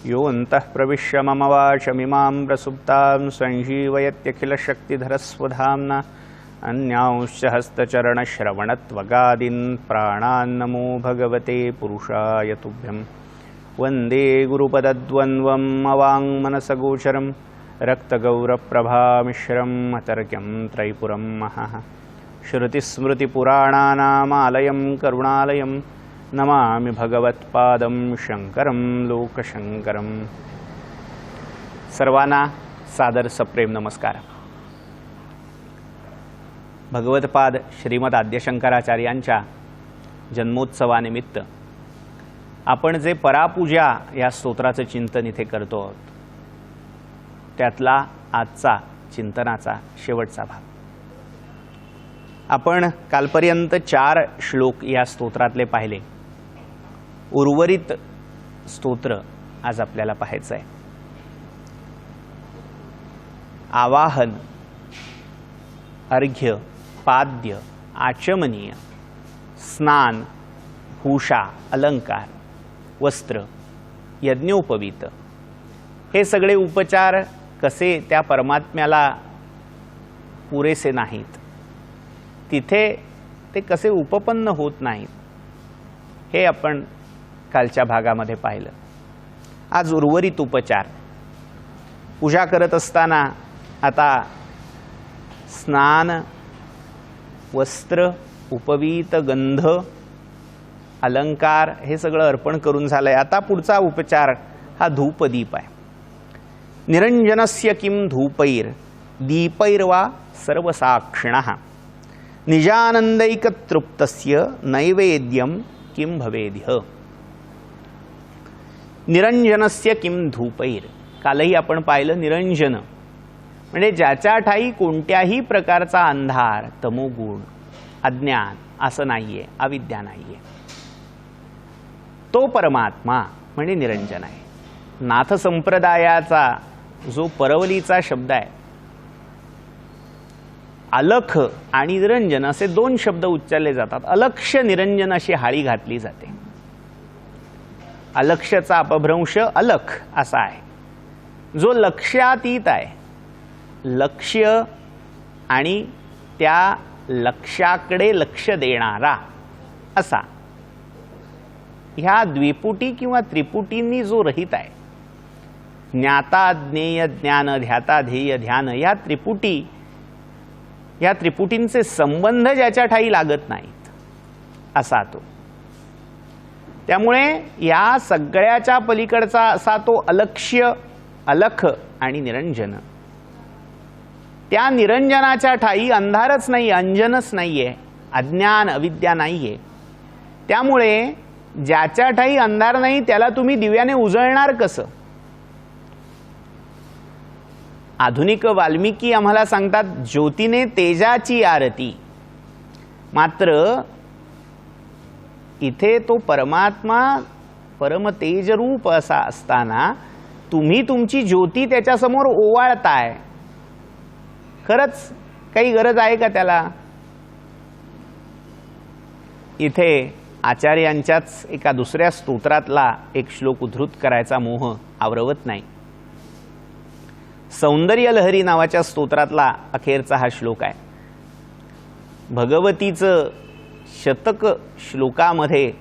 योऽन्तः प्रविश्य मम वाचमिमां प्रसुप्तां संजीवयत्यखिलशक्तिधरस्वधाम्ना अन्यांश्च हस्तचरणश्रवणत्वगादीन् प्राणान्नमो भगवते पुरुषाय तुभ्यं वन्दे गुरुपदद्वन्द्वम् अवाङ्मनसगोचरं रक्तगौरप्रभामिश्रम् अतर्क्यं त्रैपुरं महः श्रुतिस्मृतिपुराणानामालयं करुणालयं नमामि भगवत्पादं शंकरं लोकशंकरं। सर्वांना सादर सप्रेम नमस्कार। भगवत्पाद श्रीमद आद्यशंकराचार्यांच्या जन्मोत्सवानिमित्त आपण जे परापूजा या स्तोत्राचं चिंतन इथे करतो आहोत त्यातला आजचा चिंतनाचा शेवटचा भाग। आपण कालपर्यंत 4 श्लोक या स्तोत्रातले पाहिले। उर्वरित स्तोत्र आज आपल्याला पाहायचं आहे। आवाहन, अर्घ्य, पाद्य, आचमनीय, स्नान, भूषा, अलंकार, वस्त्र, यज्ञोपवीत हे सगळे उपचार कसे त्या परमात्म्याला पुरेसे नाहीत, तिथे ते कसे उपपन्न होत नाहीत हे आपण कालच्या भागामध्ये पाहिलं। आज उर्वरित उपचार पूजा करत असताना आता स्नान, वस्त्र, उपवीत, गंध, अलंकार हे सगळं अर्पण करून झालंय। आता पुढचा उपचार हा धूपदीप आहे। निरंजनस्य किं धूपैर दीपैर्वा सर्वसाक्षिणः निजानंदैकतृप्तस्य नैवेद्यम किं भवेद्य। निरंजनस्य किं धूपैर, कालही आपण पाहिलं निरंजन म्हणजे ज्याच्या ठाई कोणत्याही प्रकारचा अंधार, तमोगुण, अज्ञान असं नाहीये, अविद्या नाहीये, तो परमात्मा म्हणजे निरंजन आहे। नाथ संप्रदायाचा जो परवलीचा शब्द आहे, अलख आणि निरंजन असे 2 शब्द उच्चारले जातात। अलक्ष्य निरंजन अशी हाळी घातली जाते। अलक्ष्यचा अपभ्रंश अलख असा आहे, जो लक्ष्यातीत आहे, लक्ष्य आणि त्या लक्ष्याकडे लक्ष देणारा असा। ह्या द्विपुटी किंवा त्रिपुटींनी जो रहित आहे, ज्ञाता ज्ञेय ज्ञान ध्याता ध्येय ध्यान, या त्रिपुटींचे संबंध ज्याच्या ठाई लागत नाहीत असा तो। त्यामुळे या सगळ्याच्या पलीकडचा असा तो अलक्ष्य, अलख आणि निरंजन। त्या निरंजनाच्या ठाई अंधारच नाही, अंजनच नाहीये, अज्ञान अविद्या नाहीये। त्यामुळे ज्याच्या ठाई अंधार नाही त्याला तुम्ही दिव्याने उजळणार कसं? आधुनिक वाल्मिकी आम्हाला सांगतात ज्योतीने तेजाची आरती। मात्र इथे तो परमात्मा परम तेजरूप असा असताना तुम्ही तुमची ज्योती त्याच्यासमोर ओवाळताय, खरंच काही गरज आहे का त्याला? इथे आचार्यांच्याच एका दुसऱ्या स्तोत्रातला एक श्लोक उद्धृत करायचा मोह आवरवत नाही। सौंदर्य लहरी नावाच्या स्तोत्रातला अखेरचा हा श्लोक आहे। भगवतीचं शतक श्लोकामध्ये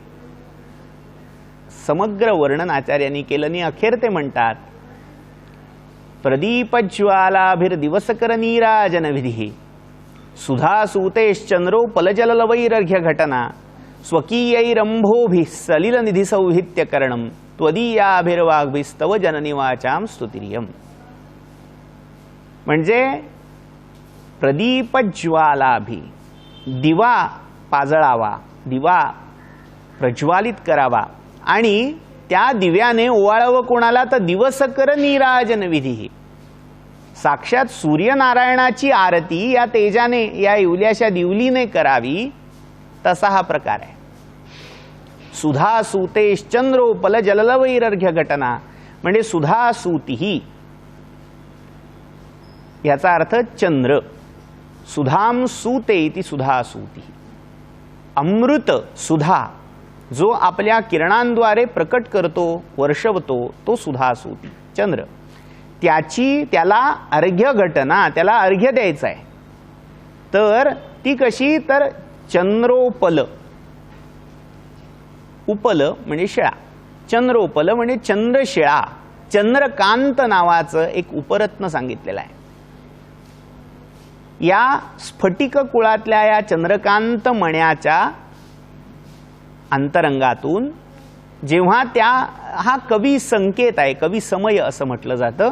समग्र वर्णन आचार्यांनी केलं आणि अखेर ते म्हणतात, प्रदीपज्वालाभिर्दिवसकर नीराजन विधी सुधासूतेश्चंद्रो पलजललवैरर्घ्य घटना स्वकीयैरंभोभिः सलिल निधि सौहित्य करणं त्वदीयाभिर्वाग्भिस्तव जननिवाचां स्तुतिरियम्। म्हणजे प्रदीपज्वालाभि, दिवा पाजळावा, दिवा प्रज्वालित करावा आणि त्या दिव्याने ओवाळावं कोणाला? तर दिवसकर नीराजन विधी, साक्षात सूर्यनारायणाची आरती या तेजाने, या इवल्याशा दिवलीने करावी, तसा हा प्रकार आहे। सुधासूतेश्चंद्रो पलजललवैरर्घ्य घटना म्हणजे सुधासूतिही, याचा अर्थ चंद्र। सुधाम सूते इति सुधासूति, अमृत सुधा जो आपल्या किरणांद्वारे प्रकट करतो, वर्षवतो, तो सुधासूती चंद्र. त्याला अर्घ्य घटना, त्याला अर्घ्य द्यायचं आहे. तर ती कशी, तर चंद्रोपल, उपल म्हणजे शिळा, चंद्रोपल म्हणजे चंद्रशिळा, चंद्रकांत नावाचं एक उपरत्न सांगितलेलं आहे. या स्फटिक कुळातल्या या चंद्रकांत मण्याच्या अंतरंगातून जेव्हा हा कवी संकेत आहे, कवी समय असं म्हटलं जातं,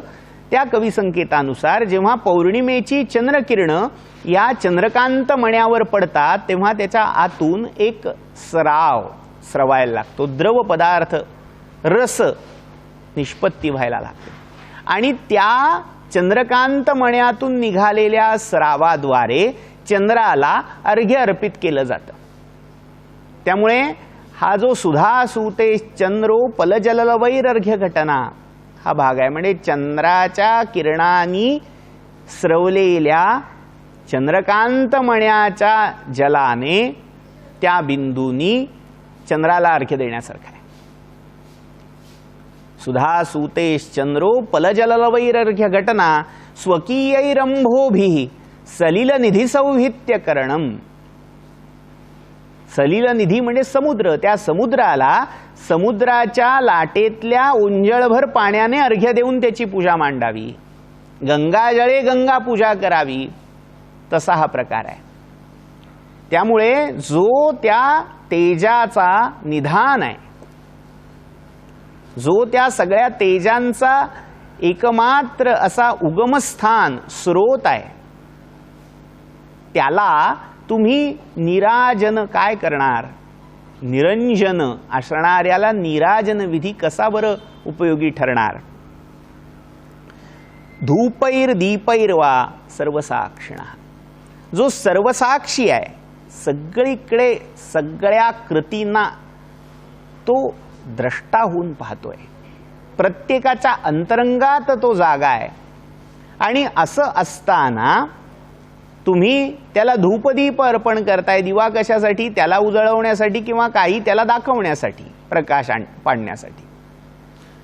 त्या कवी संकेतानुसार जेव्हा पौर्णिमेची चंद्रकिरण या चंद्रकांत मण्यावर पडतात तेव्हा त्याच्या आतून एक स्रवायला लागतो, द्रव पदार्थ, रस निष्पत्ती व्हायला लागते. आणि त्या चंद्रकांत मण्यातून निघालेल्या स्रावाद्वारे चंद्राला अर्घ्य अर्पित केलं जातं. त्यामुळे हा जो सुधासूते चंद्रोपलजलवैरर्घ्य घटना हा भाग आहे. म्हणजे चंद्राच्या किरणांनी स्रवलेल्या चंद्रकांत मण्याच्या जलाने त्या बिंदूंनी चंद्राला अर्घ्य देण्यासारखा आहे. सुधासूतेश्चंद्रोपलजलवैरर्घ्य घटना स्वकीयैरंभोभिः सलिलनिधिसौहित्यकरणम्. सलिलनिधी म्हणजे समुद्र, त्या समुद्राला समुद्राच्या लाटेतल्या उंजळभर पाण्याने अर्घ्य देऊन त्याची पूजा मांडावी. गंगाजळे गंगा पूजा करावी, तसा हा प्रकार आहे. त्यामुळे जो त्या तेजाचा निधान आहे, जो त्या सगळ्या तेजांचा एकमात्र असा उगमस्थान स्रोत आहे, त्याला तुम्ही निराजन काय करणार, निरंजन असणाऱ्याला निराजन विधी कसा बरं उपयोगी ठरणार. धूपैर दीपैर्वा सर्वसाक्षिणः, जो सर्वसाक्षी आहे, सगळीकडे सगळ्या कृतींना तो द्रष्टा होऊन पाहतोय, प्रत्येकाच्या अंतरंगात तो जागा आहे. आणि असं असताना तुम्ही त्याला धूपदीप अर्पण करताय. दिवा कशासाठी, त्याला उजळवण्यासाठी किंवा काही त्याला दाखवण्यासाठी, प्रकाश पाडण्यासाठी.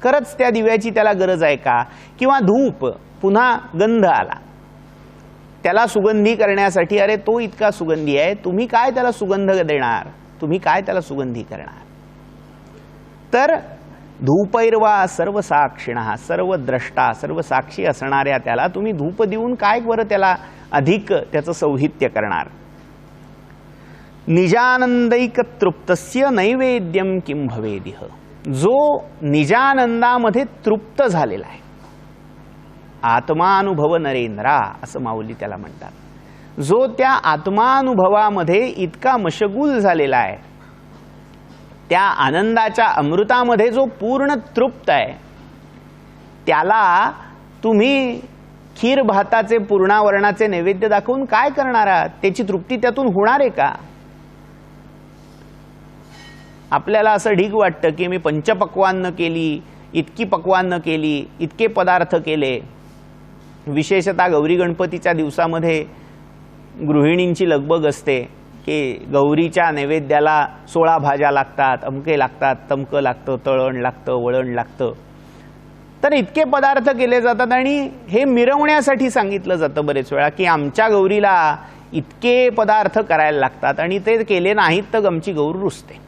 खरंच त्या दिव्याची त्याला गरज आहे का? किंवा धूप, पुन्हा गंध आला, त्याला सुगंधी करण्यासाठी, अरे तो इतका सुगंधी आहे, तुम्ही काय त्याला सुगंध देणार, तुम्ही काय त्याला सुगंधी करणार. तर धूपैर्वा सर्व साक्षिणः, सर्व द्रष्टा, सर्व साक्षी असणाऱ्या त्याला तुम्ही धूप देऊन काय बरं त्याला अधिक त्याचं सौहित्य करणार. निजानंदैक तृप्तस्य नैवेद्यम किं भवेदिह, जो निजानंदामध्ये तृप्त झालेला आहे, आत्मानुभव नरेंद्रा असं माऊली त्याला म्हणतात. जो त्या आत्मानुभवामध्ये इतका मशगूल झालेला आहे, त्या आनंदाच्या अमृतामध्ये जो पूर्ण तृप्त आहे, त्याला तुम्ही खीर भाताचे पूर्णावरणाचे नैवेद्य दाखवून काय करणार आहात? त्याची तृप्ती त्यातून होणार आहे का? आपल्याला असं ढीग वाटतं की मी पंचपक्वान्न केली, इतकी पक्वान्न केली, इतके पदार्थ केले. विशेषतः गौरी गणपतीच्या दिवसामध्ये गृहिणींची लगबग असते की गौरीच्या नैवेद्याला 16 भाज्या लागतात, अमके लागतात, तमकं लागतं, तळण लागतं, वळण लागतं. तर इतके पदार्थ केले जातात आणि हे मिरवण्यासाठी सांगितलं जातं बरेच वेळा की आमच्या गौरीला इतके पदार्थ करायला लागतात आणि ते केले नाहीत तर आमची गौर रुसते.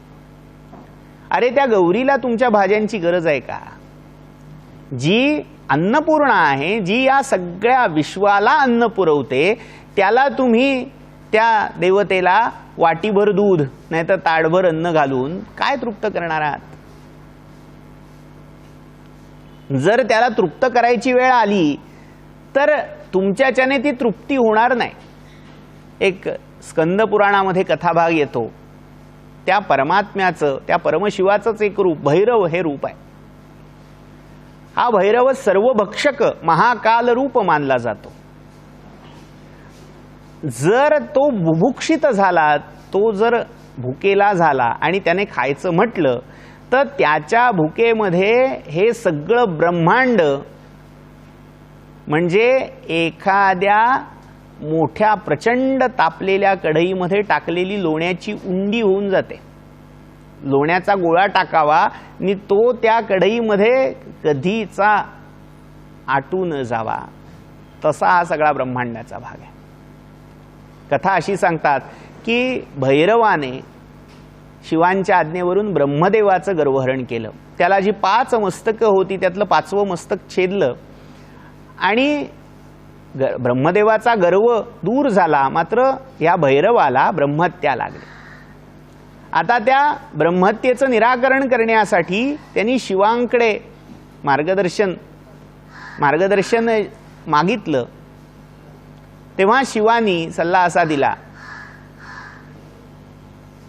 अरे त्या गौरीला तुमच्या भाज्यांची गरज आहे का? जी अन्नपूर्णा आहे, जी या सगळ्या विश्वाला अन्न पुरवते, त्याला तुम्ही त्या देवतेला वाटीभर दूध नाहीतर ताडभर अन्न घालून काय तृप्त करणार आहात? जर त्याला तृप्त करायची वेळ आली तर तुमच्याच्याने ती तृप्ती होणार नाही. एक स्कंद पुराणामध्ये कथाभाग येतो, त्या परमात्म्याचं, त्या परमशिवाचंच एक रूप भैरव हे रूप आहे. हा भैरव सर्वभक्षक महाकाल रूप मानला जातो. जर तो बुभुक्षित झाला, तो जर भुकेला झाला आणि त्याने खायचं म्हटलं तर त्याच्या भुकेमध्ये हे सगळं ब्रह्मांड म्हणजे एखाद्या मोठ्या प्रचंड तापलेल्या कढईमध्ये टाकलेली लोण्याची उंडी होऊन जाते. लोण्याचा गोळा टाकावा आणि तो त्या कढईमध्ये कधीचा आटू न जावा, तसा हा सगळा ब्रह्मांडाचा भाग आहे. कथा अशी सांगतात की भैरवाने शिवांच्या आज्ञेवरून ब्रह्मदेवाचं गर्वहरण केलं. त्याला जी 5 मस्तकं होती त्यातलं 5वं मस्तक छेदलं आणि ब्रह्मदेवाचा गर्व दूर झाला. मात्र या भैरवाला ब्रह्महत्या लागली. आता त्या ब्रह्महत्येचं निराकरण करण्यासाठी त्यांनी शिवांकडे मार्गदर्शन मागितलं. तेव्हा शिवानी सल्ला असा दिला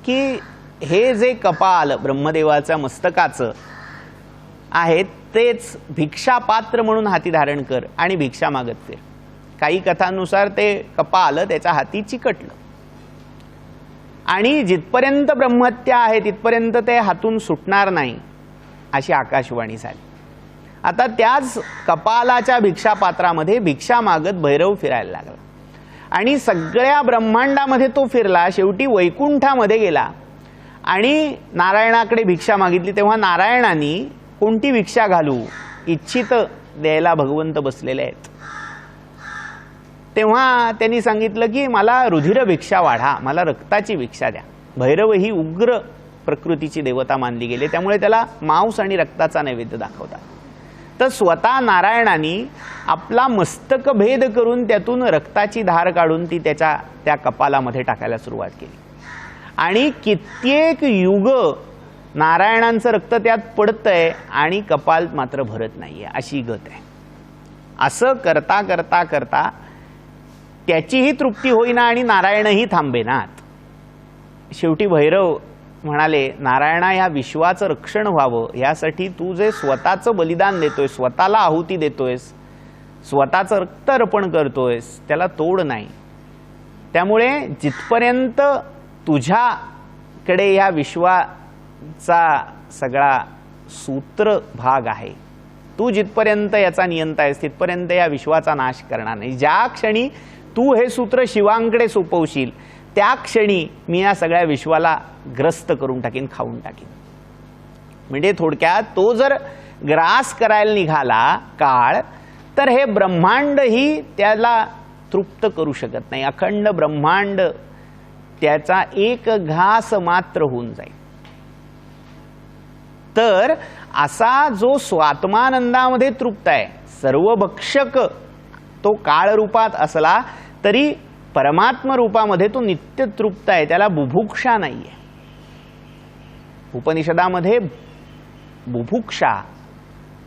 की हे जे कपाल ब्रह्मदेवाच्या मस्तकाचं आहे तेच भिक्षापात्र म्हणून हाती धारण कर आणि भिक्षा मागत फिर. काही कथांनुसार ते कपाल त्याच्या हाती चिकटलं आणि जिथपर्यंत ब्रह्महत्या आहे तिथपर्यंत ते हातून सुटणार नाही अशी आकाशवाणी झाली. आता त्याच कपालाच्या भिक्षापात्रामध्ये भिक्षा मागत भैरव फिरायला लागला आणि सगळ्या ब्रह्मांडामध्ये तो फिरला. शेवटी वैकुंठामध्ये गेला आणि नारायणाकडे भिक्षा मागितली. तेव्हा नारायणाने कोणती भिक्षा घालू इच्छित द्यायला भगवंत बसलेले आहेत. तेव्हा त्यांनी सांगितलं की मला रुधिर भिक्षा वाढा, मला रक्ताची भिक्षा द्या. भैरव ही उग्र प्रकृतीची देवता मानली गेली, त्यामुळे त्याला मांस आणि रक्ताचा नैवेद्य दाखवतात. तर स्वतः नारायणाने आपला मस्तक भेद करून त्यातून रक्ताची धार काढून ती त्या कपालामध्ये टाकायला सुरुवात केली आणि कित्येक युग नारायणांचं रक्त त्यात पडतंय आणि कपाल मात्र भरत नाहीये, अशी गत आहे. असं करता करता करता त्याचीही तृप्ती होईना आणि नारायणही थांबेनात. शेवटी भैरव म्हणाले, नारायणा ह्या विश्वाचं रक्षण व्हावं यासाठी तू जे स्वतःचं बलिदान देतोयस, स्वतःला आहुती देतोयस, स्वतःचं रक्त अर्पण करतोयस, त्याला तोड नाही. त्यामुळे जिथपर्यंत तुझ्याकडे या विश्वाचा सगळा सूत्र भाग आहे, तू जिथपर्यंत याचा नियंता आहेस तिथपर्यंत या विश्वाचा नाश करणार नाही. ज्या क्षणी तू हे सूत्र शिवांकडे सोपवशील त्या क्षणी मी या सगळ्या विश्वाला ग्रस्त करून टाकीन, खाऊन टाकीन. म्हणजे थोडक्यात तो जर ग्रास करायला निघाला काळ, तर हे ब्रह्मांड ही त्याला तृप्त करू शकत नाही. अखंड ब्रह्मांड त्याचा एक घास मात्र होऊन जाईल. तर असा जो स्वात्मानंदामध्ये तृप्त आहे, सर्वभक्षक तो काळ रूपात असला तरी परमात्म रूपामध्ये तो नित्य तृप्त आहे, त्याला बुभुक्षा नाहीये. उपनिषदामध्ये बुभुक्षा,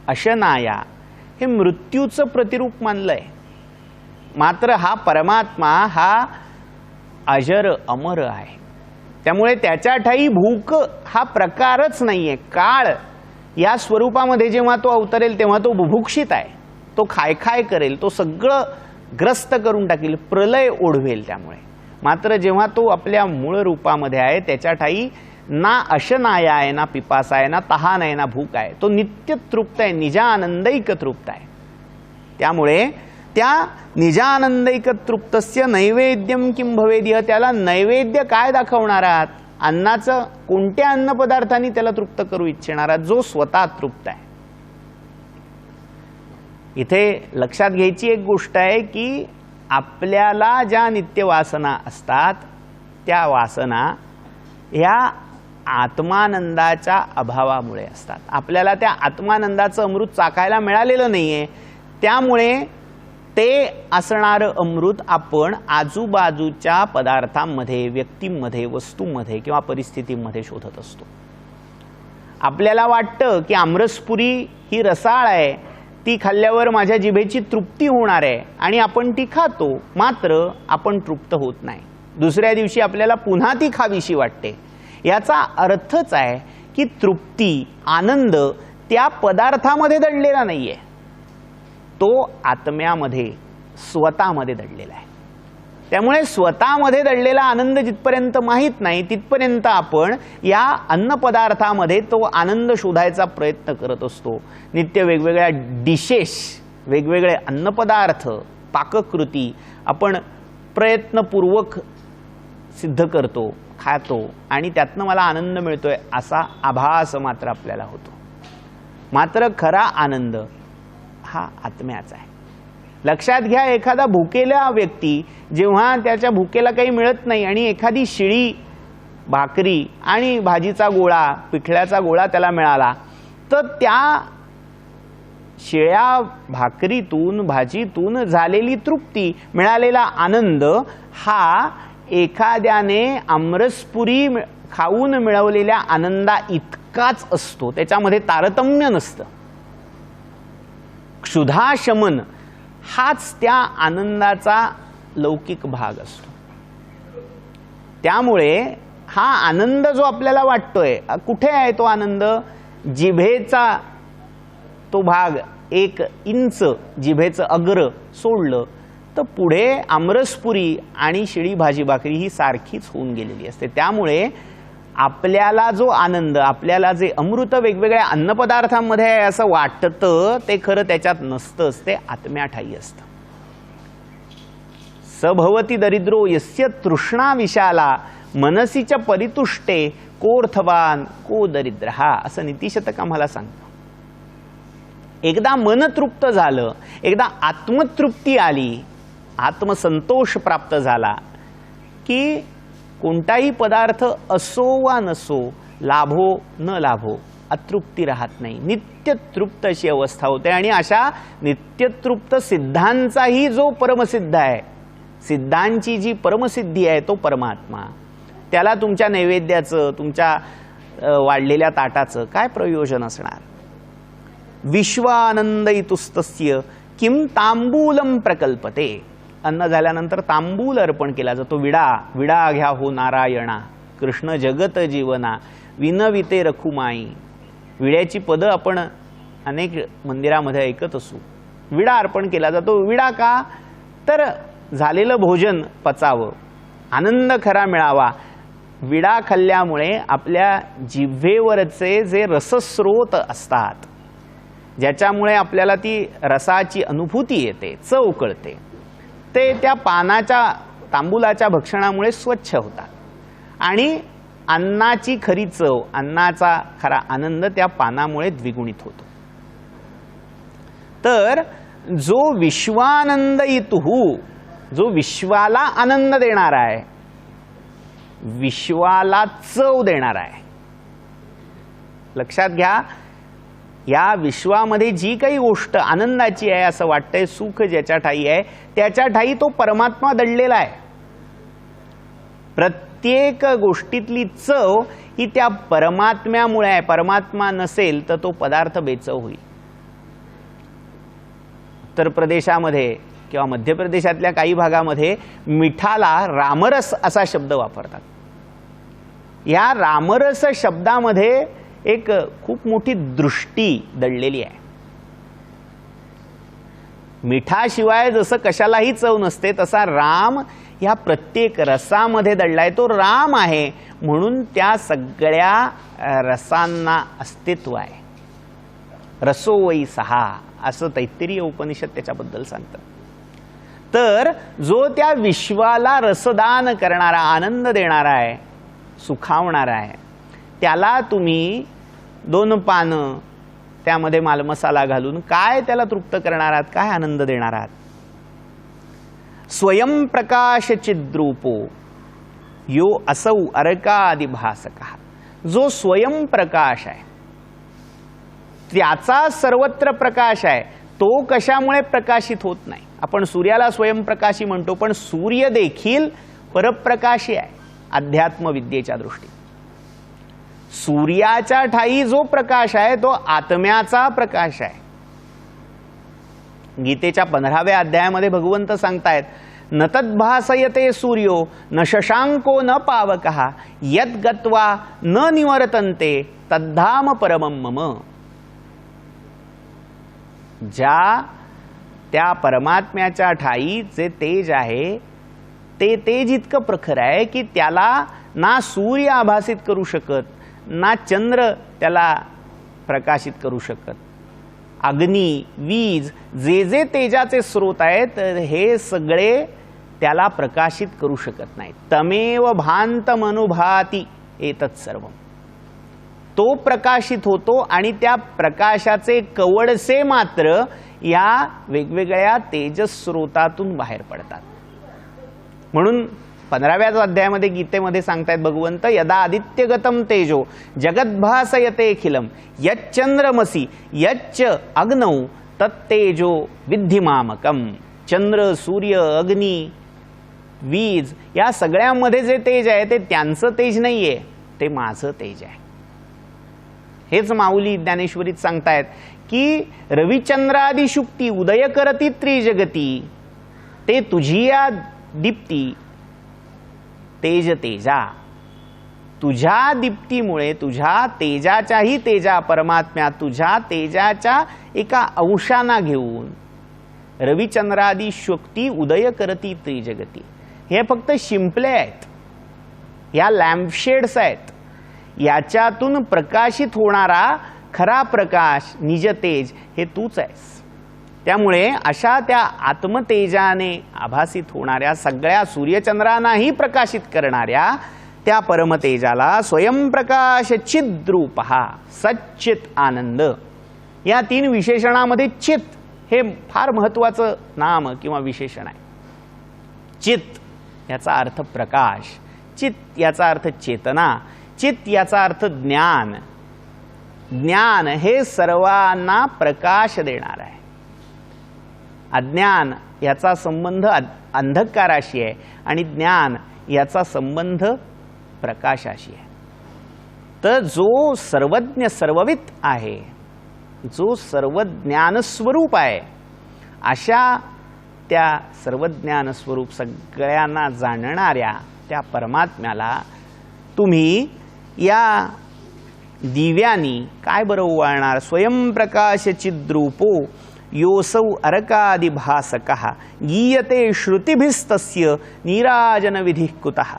अशनाया हे मृत्यूचं प्रतिरूप मानलंय. मात्र हा परमात्मा हा अजर अमर आहे, त्यामुळे त्याच्या ठाई भूक हा प्रकारच नाहीये. काळ या स्वरूपामध्ये जेव्हा तो अवतरेल तेव्हा तो बुभुक्षित आहे, तो खाय खाय करेल, तो सगळं ग्रस्त करून टाकील, प्रलय ओढवेल. त्यामुळे मात्र जेव्हा तो आपल्या मूळ रूपामध्ये आहे त्याच्या ठाई ना अशनाया आहे, ना पिपासा आहे, ना तहान आहे, ना भूक आहे. तो नित्य तृप्त आहे, निजानंदैक तृप्त आहे. त्यामुळे त्या निजानंदैक तृप्तस्य नैवेद्यम किं भवेदिह, त्याला नैवेद्य काय दाखवणार आहात? अन्नाचं कोणत्या अन्नपदार्थांनी त्याला तृप्त करू इच्छिणार आहात जो स्वतः तृप्त आहे. इथे लक्षात घ्यायची एक गोष्ट आहे की आपल्याला ज्या नित्य वासना असतात त्या वासना ह्या आत्मानंदाच्या अभावामुळे असतात. आपल्याला त्या आत्मानंदाचं अमृत चाखायला मिळालेलं नाहीये, त्यामुळे ते असणारं अमृत आपण आजूबाजूच्या पदार्थांमध्ये, व्यक्तींमध्ये, वस्तूंमध्ये किंवा परिस्थितींमध्ये शोधत असतो. आपल्याला वाटतं की आमरसपुरी ही रसाळ आहे, ती खाल्ल्यावर माझ्या जिभेची तृप्ती होणार आहे आणि आपण ती खातो, मात्र आपण तृप्त होत नाही. दुसऱ्या दिवशी आपल्याला पुन्हा ती खावीशी वाटते. याचा अर्थच आहे की तृप्ती, आनंद त्या पदार्थामध्ये दडलेला नाहीये, तो आत्म्यामध्ये, स्वतःमध्ये दडलेला आहे. त्यामुळे स्वतःमध्ये दडलेला आनंद जिथपर्यंत माहीत नाही तिथपर्यंत आपण या अन्नपदार्थामध्ये तो आनंद शोधायचा प्रयत्न करत असतो. नित्य वेगवेगळ्या डिशेस, वेगवेगळे अन्नपदार्थ, पाककृती आपण प्रयत्नपूर्वक सिद्ध करतो, खातो आणि त्यातनं मला आनंद मिळतोय असा आभास मात्र आपल्याला होतो. मात्र खरा आनंद हा आत्म्याचा आहे. लक्षात घ्या, एखादा भुकेला व्यक्ती जेव्हा त्याच्या भुकेला काही मिळत नाही आणि एखादी शिळी भाकरी आणि भाजीचा गोळा, पिठल्याचा गोळा त्याला मिळाला, तर त्या शिळ्या भाकरीतून भाजीतून झालेली तृप्ती, मिळालेला आनंद हा एखाद्याने आमरसपुरी खाऊन मिळवलेल्या आनंदा इतकाच असतो. त्याच्यामध्ये तारतम्य नसतं. क्षुधाशमन हाच त्या आनंदाचा लौकिक भाग असतो. त्यामुळे हा आनंद जो आपल्याला वाटतोय, कुठे आहे तो आनंद? जिभेचा तो भाग, 1 इंच जिभेचं अग्र सोडलं तर पुढे आमरसपुरी आणि शिळी भाजी भाकरी ही सारखीच होऊन गेलेली असते. त्यामुळे आपल्याला जो आनंद, आपल्याला जे अमृत वेगवेगळ्या अन्नपदार्थांमध्ये आहे असं वाटतं, ते खरं त्याच्यात नसतंच, ते आत्म्याठायी असतं. सभवती दरिद्रो यस्य तृष्णा विशाला मनसीच्या परितुष्टे कोर्थवान को दरिद्रहा, असं नीतिशतक आम्हाला सांगतं. एकदा मन तृप्त झालं, एकदा आत्मतृप्ती आली, आत्मसंतोष प्राप्त झाला की कोणताही पदार्थ असो वा नसो, लाभो न लाभो, अतृप्ती राहत नाही. नित्यतृप्त अशी अवस्था होते. आणि अशा नित्यतृप्त सिद्धांचाही जो परमसिद्ध आहे, सिद्धांची जी परमसिद्धी आहे तो परमात्मा, त्याला तुमच्या नैवेद्याचं, तुमच्या वाढलेल्या ताटाचं काय प्रयोजन असणार? विश्वानंदयितुस्तस्य किम तांबूलम प्रकल्पते. अन्न झाल्यानंतर तांबूल अर्पण केला जातो. विडा विडा घ्या हो नारायणा, कृष्ण जगत जीवना, विनविते रखुमाई. विड्याची पदं आपण अनेक मंदिरामध्ये ऐकत असू. विडा अर्पण केला जातो. विडा का? तर झालेलं भोजन पचावं, आनंद खरा मिळावा. विडा खाल्ल्यामुळे आपल्या जिव्हेवरचे जे रसस्रोत असतात, ज्याच्यामुळे आपल्याला ती रसाची अनुभूती येते, चव कळते, ते त्या पानाच्या, तांबूलाच्या भक्षणामुळे स्वच्छ होतात. आणि अन्नाची खरी चव, अन्नाचा खरा आनंद त्या पानामुळे द्विगुणित होतो. तर जो विश्वानंदयितुः, जो विश्वाला आनंद देणार आहे, विश्वाला चव देणार आहे. लक्षात घ्या, या विश्वामध्ये जी काही गोष्ट आनंदाची आहे असं वाटतंय, सुख ज्याच्या ठाई आहे त्याच्या ठाई तो परमात्मा दडलेला आहे. प्रत्येक गोष्टीतली चव ही त्या परमात्म्यामुळे आहे. परमात्मा नसेल तर तो पदार्थ बेचव होईल. उत्तर प्रदेशामध्ये किंवा मध्य प्रदेशातल्या काही भागामध्ये मिठाला रामरस असा शब्द वापरतात. या रामरस शब्दामध्ये एक खूप मोठी दृष्टी दडलेली आहे. मिठाशिवाय जसं कशालाही चव नसते, तसा राम या प्रत्येक रसामध्ये दडलाय. तो राम आहे म्हणून त्या सगळ्या रसांना अस्तित्व आहे. रसो वै सहा असं तैत्तिरीय उपनिषद त्याच्याबद्दल सांगतं. तर जो त्या विश्वाला रसदान करणारा, आनंद देणारा आहे, सुखावणारा आहे, त्याला तुम्ही 2 पानं त्यामध्ये मालमसाला घालून काय त्याला तृप्त करणार आहात, काय आनंद देणार आहात? स्वयंप्रकाश चिद्रूपो यो असौ अर्कादिभासकः. जो स्वयंप्रकाश आहे, त्याचा सर्वत्र प्रकाश आहे, तो कशामुळे प्रकाशित होत नाही? आपण सूर्याला स्वयंप्रकाशी म्हणतो, पण सूर्य देखील परप्रकाशी आहे अध्यात्म विद्येच्या दृष्टीने. सूर्याच्या ठाई जो प्रकाश आहे तो आत्म्याचा प्रकाश आहे. गीतेच्या 15व्या अध्यायामध्ये भगवंत सांगतायत, न तद्भासयते सूर्यो न शशांको न पावकः यद् गत्वा न निवर्तन्ते तद्धाम परमं मम. ज्या त्या परमात्म्याच्या ठाई जे तेज आहे ते तेज इतकं प्रखर आहे की त्याला ना सूर्य आभासित करू शकत, ना चंद्र त्याला प्रकाशित करू शकत. अग्नी, वीज, जे जे तेजाचे स्रोत आहेत हे सगळे त्याला प्रकाशित करू शकत नाही. तमेव भान्तमनुभाति एतत् सर्वम. तो प्रकाशित होतो आणि त्या प्रकाशाचे कवडसे मात्र या वेगवेगळ्या तेजस स्रोतातून बाहेर पडतात. म्हणून 15व्याच अध्यायामध्ये गीतेमध्ये सांगतायत भगवंत, यदा आदित्यगतम तेजो जगद्भासयतेखिलम यच्चंद्रमसी यच्च अग्नौ तत्तेजो विद्धिमामकम. चंद्र, सूर्य, अग्नी, वीज या सगळ्यामध्ये जे तेज आहे ते त्यांचं तेज नाहीये, ते माझं तेज आहे. हेच माऊली ज्ञानेश्वरीत सांगतायत की रविचंद्रादी शुक्ती उदय करती त्रिजगती, ते तुझिया दीप्ती तेज तेजा. तुझ्या दीप्तीमुळे, तुझ्या तेजाच्याही तेजा परमात्म्या, तुझ्या तेजाच्या एका अंशांना घेऊन रविचंद्रादी शक्ती उदय करती त्रिजगती. हे फक्त शिंपले आहेत, या लॅम्पशेड्स आहेत. याच्यातून प्रकाशित होणारा खरा प्रकाश निज तेज हे तूच आहेस. त्यामुळे अशा त्या आत्मतेजाने आभासित होणाऱ्या, सगळ्या सूर्यचंद्रांनाही प्रकाशित करणाऱ्या त्या परमतेजाला स्वयंप्रकाश चिद्रूपहा सच्चित आनंद. या 3 विशेषणामध्ये चित हे फार महत्वाचं नाम किंवा विशेषण आहे. चित याचा अर्थ प्रकाश, चित याचा अर्थ चेतना, चित याचा अर्थ ज्ञान. ज्ञान हे सर्वांना प्रकाश देणार आहे. अज्ञान याचा संबंध अंधकाराशी आहे आणि ज्ञान याचा संबंध प्रकाशाशी आहे. तर जो सर्वज्ञ सर्ववित आहे, जो सर्वज्ञान स्वरूप आहे, अशा त्या सर्वज्ञान स्वरूप सगळ्यांना जाणणाऱ्या त्या परमात्म्याला तुम्ही या दिव्यानी काय बरं ओवाळणार. स्वयंप्रकाश चिद्रूपो योसौ अरकादिभासकः गीयते श्रुतिभिस्तस्य नीराजन विधिः कुतः.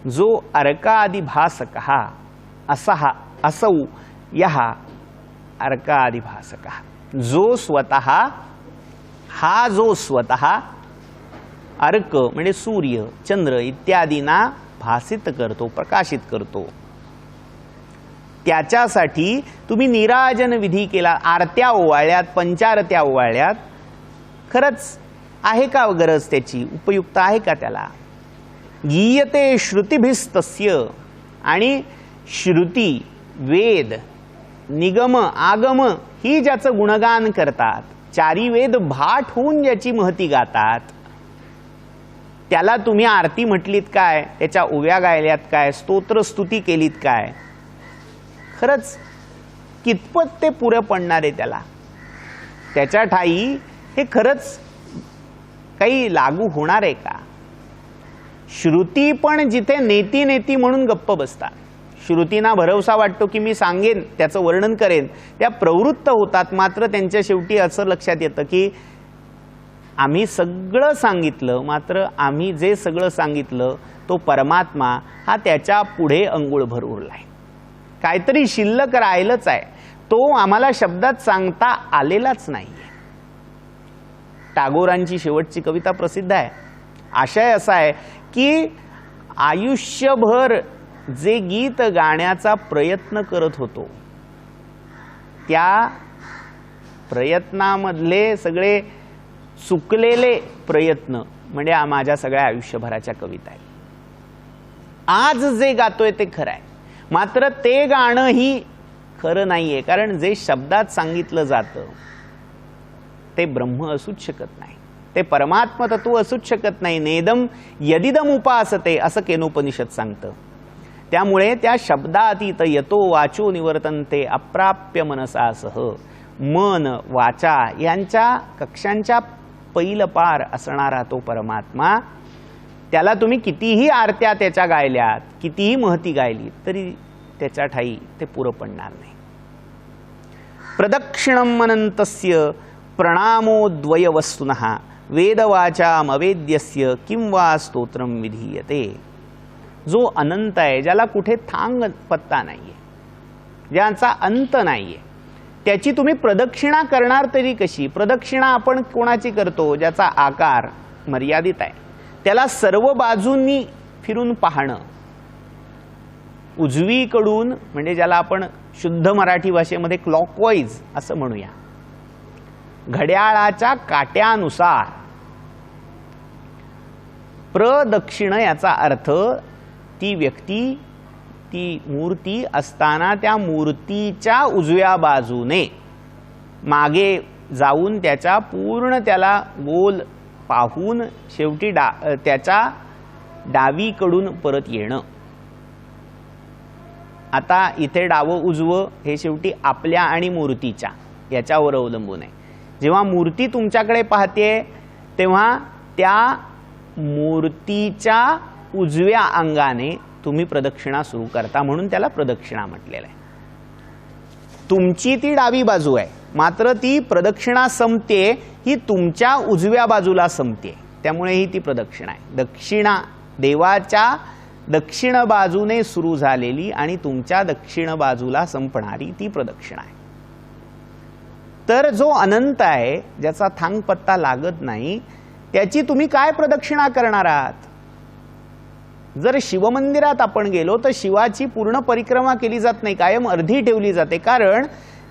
जो अर्कादिभासकः असौ यः अर्कादिभासकः, जो स्वतः, हा जो स्वतः अर्क म्हणजे सूर्य, चंद्र इत्यादींना भासित करतो, प्रकाशित करतो, त्याच्यासाठी तुम्ही नीराजन विधी केला, आरत्या ओवाळल्यात, पंचारत्या ओवाळल्यात. खरंच आहे का गरज त्याची, उपयुक्त आहे का त्याला. गीयते श्रुतिभिस्तस्य, आणि श्रुती, वेद, निगम, आगम ही ज्याचं गुणगान करतात, 4 वेद भाट होऊन ज्याची महती गातात, त्याला तुम्ही आरती म्हटलीत काय, त्याच्या ओव्या गायल्यात काय, स्तोत्र स्तुती केलीत काय. खरंच कितपत ते पुरं पडणार आहे त्याला, त्याच्या ठाई हे खरंच काही लागू होणार आहे का. श्रुती पण जिथे नेती नेती म्हणून गप्प बसतात. श्रुतींना भरवसा वाटतो की मी सांगेन, त्याचं वर्णन करेन, त्या प्रवृत्त होतात. मात्र त्यांच्या शेवटी असं लक्षात येतं की आम्ही सगळं सांगितलं, मात्र आम्ही जे सगळं सांगितलं तो परमात्मा हा त्याच्या पुढे अंघोळभर उरलाय. काहीतरी शिल्लक राहिलंच आहे, तो आम्हाला शब्दात सांगता आलेलाच नाहीये. टागोरांची शेवटची कविता प्रसिद्ध आहे. आशय असा आहे की आयुष्यभर जे गीत गाण्याचा प्रयत्न करत होतो, त्या प्रयत्नामधले सगळे चुकलेले प्रयत्न म्हणजे माझ्या सगळ्या आयुष्यभराच्या कविता आहेत. आज जे गातोय ते खरं आहे, मात्र ते गाणं ही खरं नाहीये. कारण जे शब्दात सांगितलं जातं ते ब्रह्म असूच शकत नाही, ते परमात्म तत्व असूच शकत नाही. नेदम यदिदम उपासते असं केनोपनिषद सांगतं. त्यामुळे त्या शब्दातीत यतो वाचो निवर्तन्ते अप्राप्य मनसासह, मन वाचा यांच्या कक्षांच्या पैल पार असणारा तो परमात्मा, त्याला तुम्ही कितीही आरत्या त्याच्या गायल्यात, कितीही महती गायली तरी त्याच्या ठाई ते पुरं पडणार नाही. प्रदक्षिणम अनंतस्य प्रणामोद्वय वस्तुनः वेदवाचामवेद्यस्य किं वा स्तोत्रम विधीयते. जो अनंत आहे, ज्याला कुठे थांग पत्ता नाहीये, ज्याचा अंत नाहीये, त्याची तुम्ही प्रदक्षिणा करणार तरी कशी. प्रदक्षिणा आपण कोणाची करतो, ज्याचा आकार मर्यादित आहे. त्याला सर्व बाजूंनी फिरून पाहणं, उजवीकडून म्हणजे ज्याला आपण शुद्ध मराठी भाषेमध्ये क्लॉकवाईज असं म्हणूया, घड्याळाच्या काट्यानुसार प्रदक्षिण, याचा अर्थ ती व्यक्ती, ती मूर्ती असताना त्या मूर्तीच्या उजव्या बाजूने मागे जाऊन त्याच्या पूर्ण त्याला गोल पाहून शेवटी त्याच्या डावीकडून परत येणं. आता इथे डावं उजवं हे शेवटी आपल्या आणि मूर्तीच्या याच्यावर अवलंबून आहे. जेव्हा मूर्ती तुमच्याकडे पाहते तेव्हा त्या मूर्तीच्या उजव्या अंगाने तुम्ही प्रदक्षिणा सुरू करता, म्हणून त्याला प्रदक्षिणा म्हटलेलं आहे. तुमची ती डावी बाजू आहे, मात्र ती प्रदक्षिणा संपते ही तुमच्या उजव्या बाजूला संपते, त्यामुळे ही ती प्रदक्षिणा आहे. दक्षिणा देवाच्या दक्षिण बाजूने सुरू झालेली आणि तुमच्या दक्षिण बाजूला संपणारी ती प्रदक्षिणा आहे. तर जो अनंत आहे, ज्याचा थांगपत्ता लागत नाही, त्याची तुम्ही काय प्रदक्षिणा करणार आहात? जर शिवमंदिरात आपण गेलो तर शिवाची पूर्ण परिक्रमा केली जात नाही, कायम अर्धी ठेवली जाते. कारण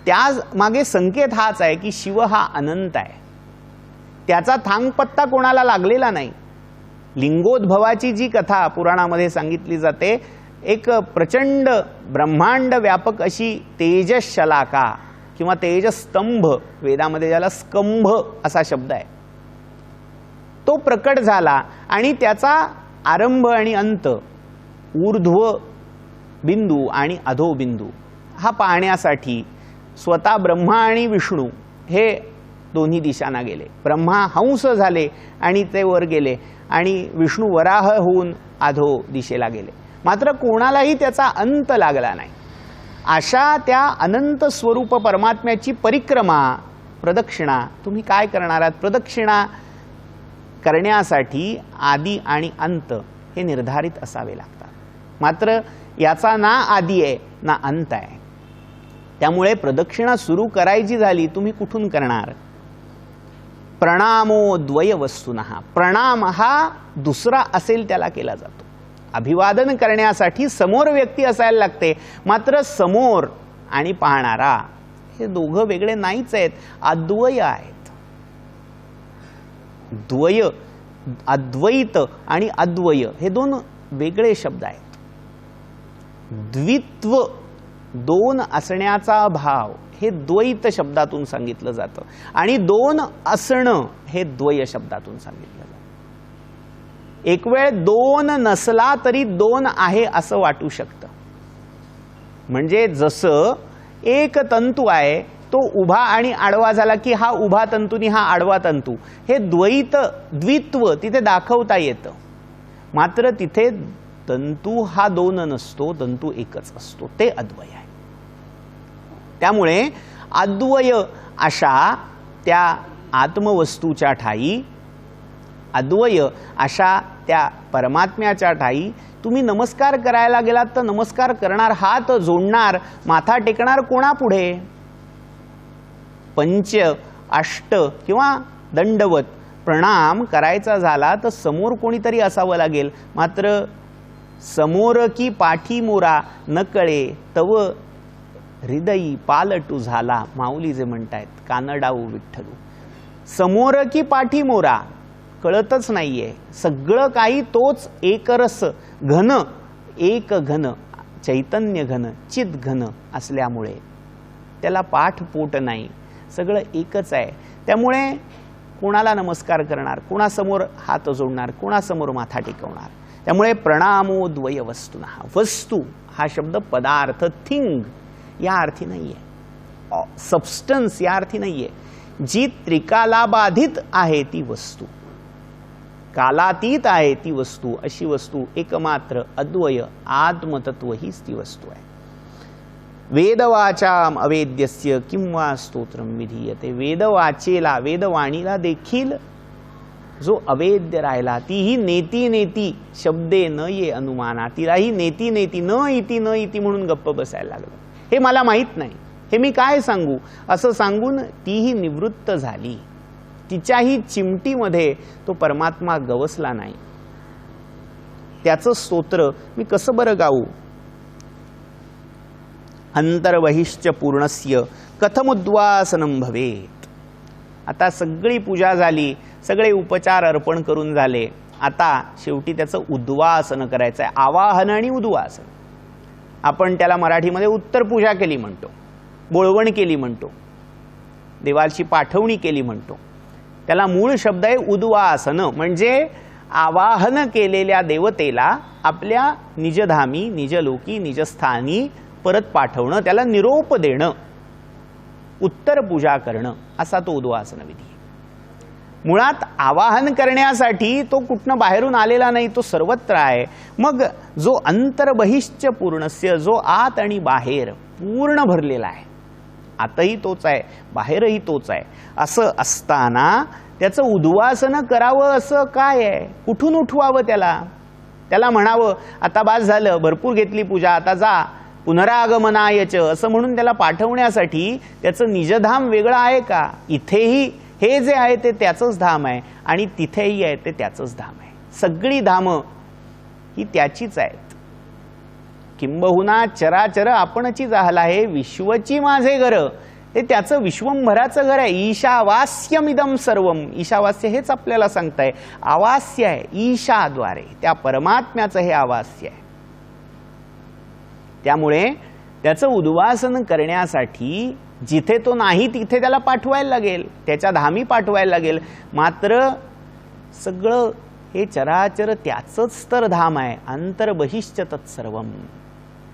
त्या मागे संकेत हाच आहे की शिव हा अनंत आहे, त्याचा थांगपत्ता कोणाला लागलेला नाही. लिंगोद्भवाची जी कथा पुराणामध्ये सांगितली जाते, एक प्रचंड ब्रह्मांड व्यापक अशी तेजस शलाका किंवा तेजस्तंभ, वेदामध्ये ज्याला स्कंभ असा शब्द आहे, तो प्रकट झाला आणि त्याचा आरंभ आणि अंत, ऊर्ध्व बिंदू आणि अधो बिंदू हा पाहण्यासाठी स्वतः ब्रह्मा आणि विष्णू हे दोन्ही दिशांना गेले. ब्रह्मा हंस झाले आणि ते वर गेले आणि विष्णू वराह होऊन अधो दिशेला गेले, मात्र कोणालाही त्याचा अंत लागला नाही. अशा त्या अनंत स्वरूप परमात्म्याची परिक्रमा, प्रदक्षिणा तुम्ही काय करणार आहात? प्रदक्षिणा करण्यासाठी आदी आणि अंत हे निर्धारित असावे लागतात, मात्र याचा ना आदी आहे ना अंत आहे. त्यामुळे प्रदक्षिणा सुरू करायची झाली, तुम्ही कुठून करणार? प्रणामो द्वय वस्तुनः, प्रणाम हा दुसरा असेल त्याला केला जातो. अभिवादन करण्यासाठी समोर व्यक्ती असायला लागते, मात्र समोर आणि पाहणारा हे दोघं वेगळे नाहीच आहेत, अद्वय आहेत. द्वय, अद्वैत आणि अद्वय हे दोन वेगळे शब्द आहेत. द्वित्व, दोन असण्याचा भाव, हे द्वैत शब्दातून सांगितलं जातं आणि दोन असणं हे द्वय शब्दातून सांगितलं जातं. एक वेळ दोन नसला तरी दोन आहे असं वाटू शकतं. म्हणजे जसं एक तंतू आहे, तो उभा आणि आडवा झाला की हा उभा तंतूनी हा आडवा तंतू, हे द्वैत, द्वित्व तिथे दाखवता येतं. मात्र तिथे तंतू हा दोन नसतो, तंतू एकच असतो, ते अद्वय आहे. त्यामुळे अद्वय अशा त्या आत्मवस्तूच्या ठाई, अद्वय अशा त्या परमात्म्याच्या ठाई तुम्ही नमस्कार करायला गेलात तर नमस्कार करणार, हात जोडणार, माथा टेकणार कोणापुढे? पंच, अष्ट किंवा दंडवत प्रणाम करायचा झाला तर समोर कोणीतरी असावं लागेल. मात्र समोर की पाठी मोरा न कळे तव हृदयी पालटू झाला, माऊली जे म्हणतायत, कानडाऊ विठ्ठलू. समोर की पाठी मोरा कळतच नाहीये, सगळं काही तोच एकरस घन, एक घन, चैतन्य घन, चित घन असल्यामुळे त्याला पाठ पोट नाही, सगळं एकच आहे. त्यामुळे कोणाला नमस्कार करणार, कोणासमोर हात जोडणार, कोणासमोर माथा टेकवणार? त्यामुळे प्रणामो द्वय वस्तुनः, वस्तू हा शब्द पदार्थ, थिंग या अर्थी नाहीये, सबस्टन्स या अर्थी नाहीये. जी त्रिकालाबाधित आहे ती वस्तू, कालातीत आहे ती वस्तू, अशी वस्तू एकमात्र अद्वय आत्मतत्व हीच ती वस्तू आहे. वेदवाचाम अवेद्यस्य किंवा स्तोत्रम विधीयते, वेदवाचेला, वेदवाणीला देखील जो अवेद्य राहिला, तीही नेती नेती शब्दे न ये अनुमाना, तिलाही नेती नेती न इति म्हणून गप्प बसायला लागलं. हे मला माहित नाही, हे मी काय सांगू, असं सांगून तीही निवृत्त झाली. तिच्याही चिमटीमध्ये तो परमात्मा गवसला नाही. त्याचं स्तोत्र मी कसं बरं गाऊ? अंतर्बहिश्च पूर्णस्य कथमुद्वासनं भवेत. आता सगळी पूजा झाली, सगळे उपचार अर्पण करून झाले. आता शेवटी त्याचं उद्वासन करायचं आहे. आवाहन आणि उद्वासन, आपण त्याला मराठीमध्ये उत्तर पूजा केली म्हणतो, बोळवण केली म्हणतो, देवाची पाठवणी केली म्हणतो. त्याला मूळ शब्द आहे उद्वासन, म्हणजे आवाहन केलेल्या देवतेला आपल्या निजधामी, निजलोकी, निजस्थानी परत पाठवणं, त्याला निरोप देणं, उत्तर पूजा करणं, असा तो उद्वासन विधी. मुळात आवाहन करण्यासाठी तो कुठनं बाहेरून आलेला नाही, तो सर्वत्र आहे. मग जो अंतर्बहिश्च पूर्णस्य, जो आत आणि बाहेर पूर्ण भरलेला आहे, आतही तोच आहे, बाहेरही तोच आहे, असं असताना त्याचं उद्वासन करावं असं काय आहे? कुठून उठवावं त्याला? त्याला म्हणावं आता बास झालं, भरपूर घेतली पूजा, आता जा पुनरागमनायच, असं म्हणून त्याला पाठवण्यासाठी त्याचं निजधाम वेगळं आहे का? इथेही हे जे आहे ते त्याचंच धाम आहे आणि तिथेही आहे ते त्याचंच धाम आहे. सगळी धामं ही त्याचीच आहेत. किंबहुना चराचर आपणची जाहला आहे, विश्वची माझे घर, हे त्याचं विश्वंभराचं घर आहे. ईशावास्यमिदं सर्वम, ईशावास्य हेच आपल्याला सांगताय, आवास्य आहे ईशाद्वारे, त्या परमात्म्याचं हे आवास्य आहे. त्यामुळे त्याचं उद्वासन करण्यासाठी जिथे तो नाही तिथे त्याला पाठवायला लागेल, त्याच्या धामी पाठवायला लागेल. मात्र सगळं हे चराचर त्याचंच तर धाम आहे. अंतर्बहिश्च तत्सर्वम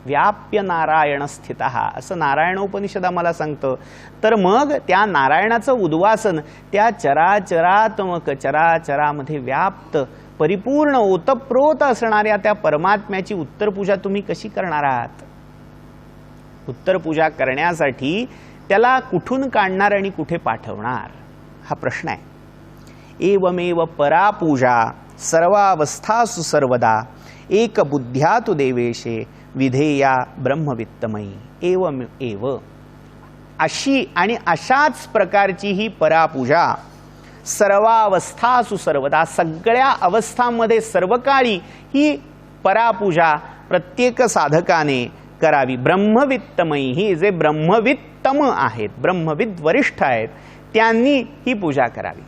व्याप्य नारायण स्थितः, असं नारायणोपनिषद आम्हाला सांगतं. तर मग त्या नारायणाचं उद्वासन त्या चराचरात्मक, चराचरामध्ये व्याप्त, परिपूर्ण, ओतप्रोत असणाऱ्या त्या परमात्म्याची उत्तरपूजा तुम्ही कशी करणार आहात? उत्तरपूजा करण्यासाठी त्याला कुठून काढणार आणि कुठे पाठवणार, हा प्रश्न आहे. एवमेव परापूजा सर्वावस्थासु सर्वदा एक बुद्ध्या तु देवेशे विधेया ब्रह्मवित्तमयी. एवम एव, अशी आणि अशाच प्रकारची ही परापूजा सर्वावस्थासु सर्वदा, सगळ्या अवस्थांमध्ये सर्वकाळी ही परापूजा प्रत्येक साधकाने करावी. ब्रह्मवित्तमयी, ही जे ब्रह्मवित्तम आहेत, ब्रह्मविद वरिष्ठ आहेत, त्यांनी ही पूजा करावी.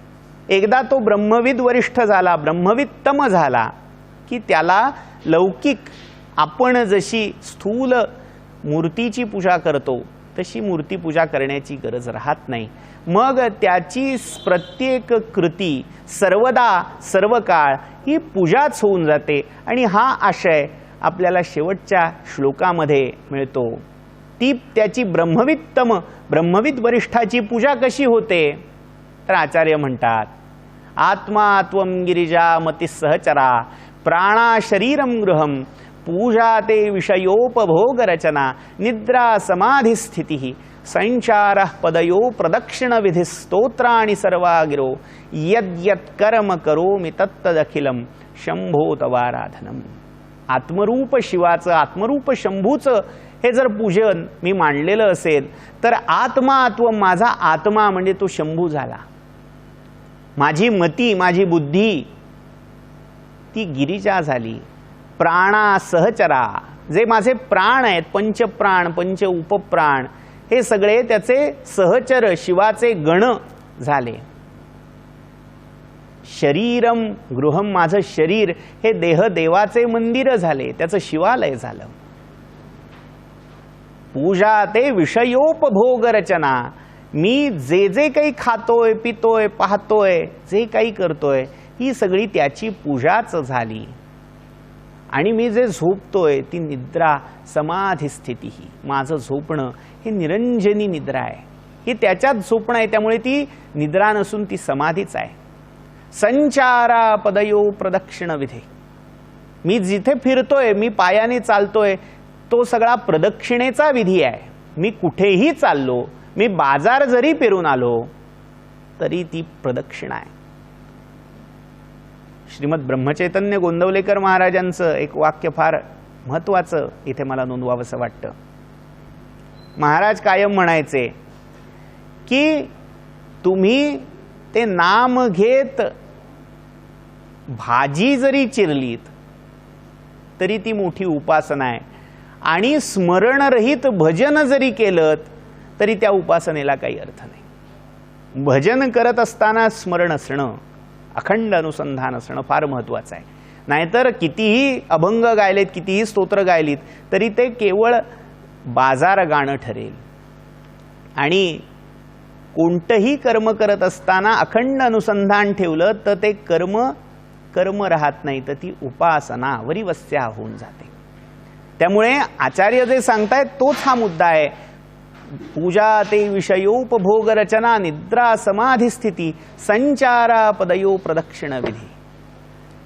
एकदा तो ब्रह्मविद वरिष्ठ झाला, ब्रह्मवित्तम झाला की त्याला लौकिक, आपण जशी स्थूल मूर्तीची पूजा करतो तशी मूर्ती पूजा करण्याची गरज राहत नाही. मग त्याची प्रत्येक कृती सर्वदा सर्व काळ ही पूजाच होऊन जाते. आणि हा आशय आपल्याला शेवटच्या श्लोकामध्ये मिळतो. ती त्याची ब्रह्मवित्तम, ब्रह्मविद वरिष्ठाची पूजा कशी होते? तर आचार्य म्हणतात, आत्मा त्वं गिरिजा मती सहचरा प्राणा शरीरम गृहम पूजा ते विषयोपभोग रचना निद्रा समाधि स्थिति संचार पदयो प्रदक्षिण विधि स्तोत्राणि सर्वा गिरो यद्यत् कर्म करोमि तत्तदखिलम शंभो तवाराधनम. आत्मरूप शिवाचं, आत्मरूप शंभूचं हे जर पूजन मी मांडलेलं असेल तर आत्मात्व, माझा आत्मा म्हणजे तो शंभू झाला. माझी मती, माझी बुद्धी ती गिरिजा झाली. प्राणा सहचरा, जे माझे प्राण आहेत, पंचप्राण, पंच उपप्राण, हे सगळे त्याचे सहचर, शिवाचे गण झाले. शरीरम गृहम, माझं शरीर हे देह देवाचे मंदिर झाले, त्याचं शिवालय झालं. पूजा ते विषयोपभोग रचना, मी जे जे काही खातोय, पितोय, पाहतोय, जे काही करतोय, ही सगळी त्याची पूजाच झाली. आणि मी जे झोपतोय ती निद्रा समाधी स्थिती, ही माझं झोपणं हे निरंजनी निद्रा आहे, ही त्याच्यात झोपणं आहे, त्यामुळे ती निद्रा नसून ती समाधीच आहे. संचारा पदयो प्रदक्षिण विधे, मी जिथे फिरतोय, मी पायाने चालतोय, तो सगळा प्रदक्षिणेचा विधी आहे. मी कुठेही चाललो, मी बाजार जरी फिरून आलो तरी ती प्रदक्षिणा आहे. श्रीमद ब्रह्मचैतन्य गोंदवलेकर महाराजांचं एक वाक्य फार महत्त्वाचं इथे मला नोंदवावंसं वाटतं. महाराज कायम म्हणायचे की तुम्ही ते नाम घेत भाजी जरी चिरलीत तरी ती मोठी उपासना आहे, आणि स्मरणरहित भजन जरी केलं तरी त्या उपासनेला काही अर्थ नाही. भजन करत असताना स्मरण असणं, अखंड अनुसंधान असणं फार महत्त्वाचं आहे. नाहीतर कितीही अभंग गायलेत, कितीही स्तोत्र गायलीत तरी ते केवळ बाजार गाणं ठरेल. आणि कोणतंही कर्म करत असताना अखंड अनुसंधान ठेवलं तर ते कर्म राहत नाही, तर ती उपासना वरिवस्या होऊन जाते. त्यामुळे आचार्य जे सांगतायत तोच हा मुद्दा आहे. पूजा ते विषयोपभोग रचना निद्रा समाधी स्थिती संचारा पदयो प्रदक्षिण विधी.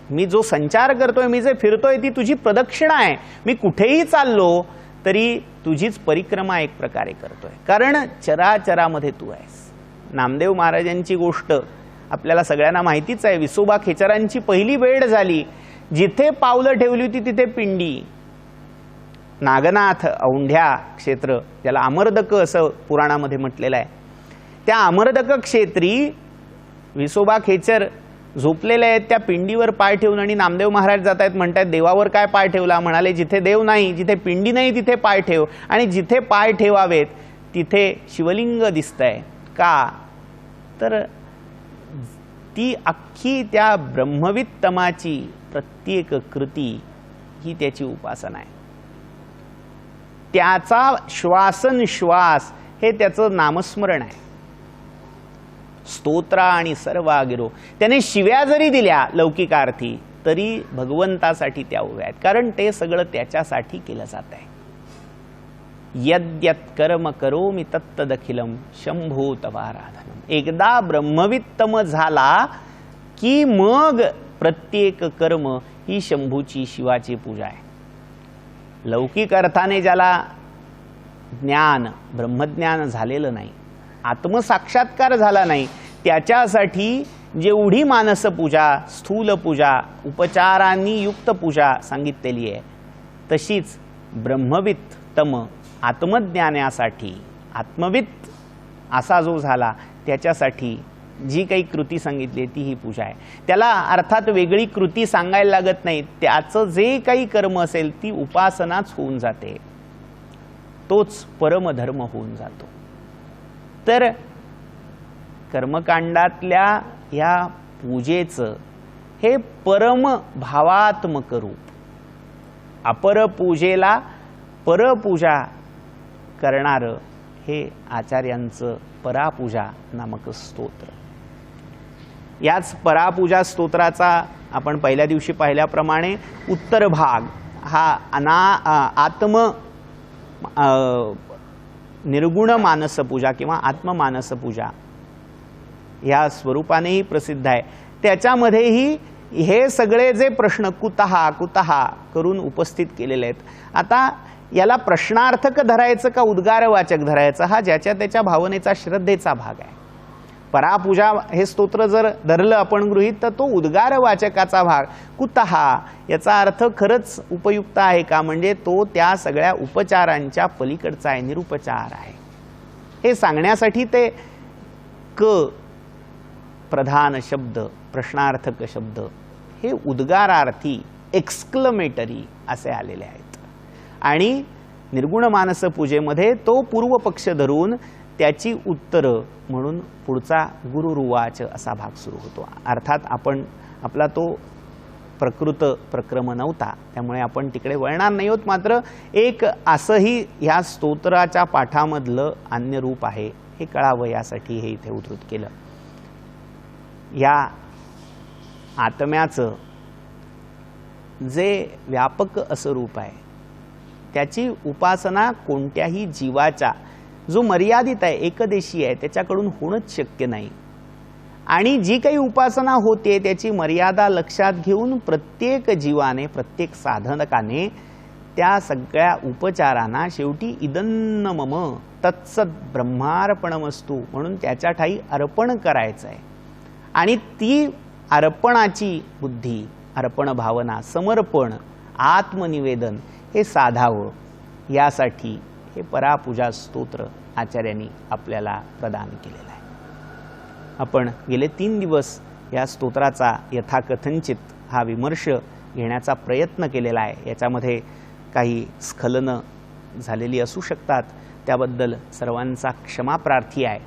मी जो संचार करतोय, मी जे फिरतोय, ती तुझी प्रदक्षिणा आहे. मी कुठेही चाललो तरी तुझीच परिक्रमा एक प्रकारे करतोय, कारण चराचरामध्ये तू आहेस. नामदेव महाराजांची गोष्ट आपल्याला सगळ्यांना माहितीच आहे. विसोबा खेचरांची पहिली वेळ झाली, जिथे पावलं ठेवली होती तिथे पिंडी. नागनाथ औंढ्या क्षेत्र, ज्याला अमरदक असं पुराणामध्ये म्हटलेलं आहे, त्या अमरदक क्षेत्री विसोबा खेचर झोपलेले आहेत. त्या पिंडीवर पाय ठेवून आणि नामदेव महाराज जात आहेत, म्हणतात देवावर काय पाय ठेवला? म्हणाले जिथे देव नाही, जिथे पिंडी नाही तिथे पाय ठेव, आणि जिथे पाय ठेवावेत तिथे शिवलिंग दिसतंय. का तर ती अख्खी त्या ब्रह्मवित्तमाची प्रत्येक कृती ही त्याची उपासना आहे. त्याचा श्वासनश्वास हे त्याचं नामस्मरण आहे. स्तोत्रा आणि सर्वागिरो, त्याने शिव्या जरी दिल्या लौकिकार्थी तरी भगवंतासाठी त्या उभ्या आहेत, कारण ते सगळं त्याच्यासाठी केलं जात आहे. यद्यत् कर्म करोमि तत्तदखिलम शंभो तवाराधनम. एकदा ब्रह्मवित्तम झाला की मग प्रत्येक कर्म ही शंभूची, शिवाची पूजा आहे. लौकिक अर्थाने ज्याला ज्ञान, ब्रह्मज्ञान झालेलं नाही, आत्मसाक्षात्कार झाला नाही, त्याच्यासाठी जेवढी मानसपूजा, स्थूल पूजा, उपचारांनी युक्त पूजा सांगितलेली आहे, तशीच ब्रह्मवित्तम आत्मज्ञानासाठी, आत्मवित्त असा जो झाला त्याच्यासाठी जी काही कृती सांगितली ती ही पूजा आहे. त्याला अर्थात वेगळी कृती सांगायला लागत नाही. त्याचं जे काही कर्म असेल ती उपासनाच होऊन जाते, तोच परमधर्म होऊन जातो. तर कर्मकांडातल्या या पूजेचं हे परम भावात्मक रूप, अपर पूजेला परपूजा करणारं हे आचार्यांचं परापूजा नामक स्तोत्र. याच परापूजा स्तोत्राचा आपण पहिल्या दिवशी पाहिल्याप्रमाणे उत्तर भाग हा आत्म निर्गुण मानसपूजा किंवा आत्ममानसपूजा या स्वरूपानेही प्रसिद्ध आहे. त्याच्यामध्येही हे सगळे जे प्रश्न कुतः कुतः करून उपस्थित केलेले आहेत. आता याला प्रश्नार्थक धरायचं का उद्गारवाचक धरायचं, हा ज्याच्या त्याच्या भावनेचा, श्रद्धेचा भाग आहे. परापूजा हे स्तोत्र जर धरलं आपण गृहीत तर तो उद्गारवाचकाचा भाग. कुतः याचा अर्थ खरंच उपयुक्त आहे का, म्हणजे तो त्या सगळ्या उपचारांच्या पलीकडचा आहे, निरुपचार आहे हे सांगण्यासाठी ते क प्रधान शब्द, प्रश्नार्थक शब्द हे उद्गारार्थी, एक्सक्लमेटरी असे आलेले आहेत. आणि निर्गुण मानस पूजेमध्ये तो पूर्व पक्ष धरून त्याची उत्तरं म्हणून पुढचा गुरुरुवाच असा भाग सुरू होतो. अर्थात आपण आपला तो प्रकृत प्रक्रम नव्हता, त्यामुळे आपण तिकडे वळणार नाही आहोत. मात्र एक असंही ह्या स्तोत्राच्या पाठामधलं अन्य रूप आहे हे कळावं यासाठी हे इथे उद्धृत केलं. या आत्म्याचं जे व्यापक असं रूप आहे त्याची उपासना कोणत्याही जीवाच्या, जो मर्यादित आहे, एकदेशी आहे, त्याच्याकडून होणंच शक्य नाही. आणि जी काही उपासना होते त्याची मर्यादा लक्षात घेऊन प्रत्येक जीवाने, प्रत्येक साधकाने त्या सगळ्या उपचारांना शेवटी इदन्न मम तत्सत ब्रह्मार्पणमस्तु म्हणून त्याच्या ठाई अर्पण करायचं आहे. आणि ती अर्पणाची बुद्धी, अर्पण भावना, समर्पण, आत्मनिवेदन हे साधावं यासाठी हे परापूजा स्तोत्र आचार्यांनी आपल्याला प्रदान केलेलं आहे. आपण गेले 3 दिवस या स्तोत्राचा यथाकथनचित हा विमर्श घेण्याचा प्रयत्न केलेला आहे. याच्यामध्ये काही स्खलनं झालेली असू शकतात, त्याबद्दल सर्वांचा क्षमाप्रार्थी आहे.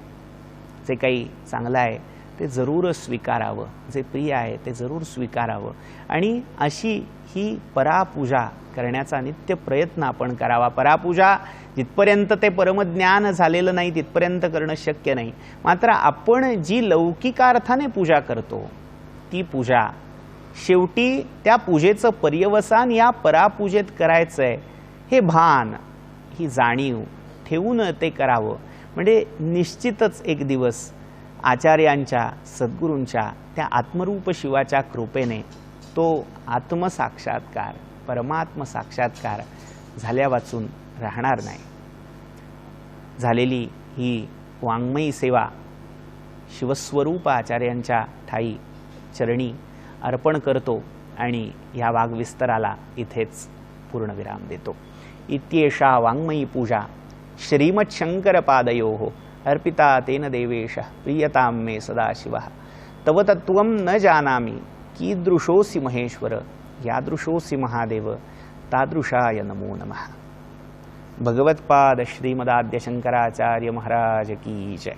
जे काही चांगलं आहे ते जरूर स्वीकारावं, जे प्रिय आहे ते जरूर स्वीकारावं आणि अशी ही परापूजा करण्याचा नित्य प्रयत्न आपण करावा. परापूजा जिथपर्यंत ते परमज्ञान झालेलं नाही तिथपर्यंत करणं शक्य नाही. मात्र आपण जी लौकिकार्थाने पूजा करतो ती पूजा शेवटी त्या पूजेचं पर्यवसान या परापूजेत करायचंय हे भान, ही जाणीव ठेवून ते करावं. म्हणजे निश्चितच एक दिवस आचार्यांच्या सद्गुरूंच्या त्या आत्मरूप शिवाच्या कृपेने तो आत्मसाक्षात्कार, परमात्म साक्षात्कार झाल्या वाचून राहणार नाही. झालेली ही वाङ्मयी सेवा शिवस्वरूप आचार्यांच्या ठाई चरणी अर्पण करतो आणि या वाग्विस्तराला इथेच पूर्णविराम देतो. इत्येषा वाङ्मयी पूजा श्रीमच्छंकरपादयोः अर्पिता तेन देवेश प्रियतां मे सदाशिवः. तव तत्त्वं न जानामि कीदृशोऽसि महेश्वर, यादृशोऽसि महादेव, तादृशाय नमो नमः. भगवत्पाद श्रीमदाद्य शंकराचार्य महाराज की जय.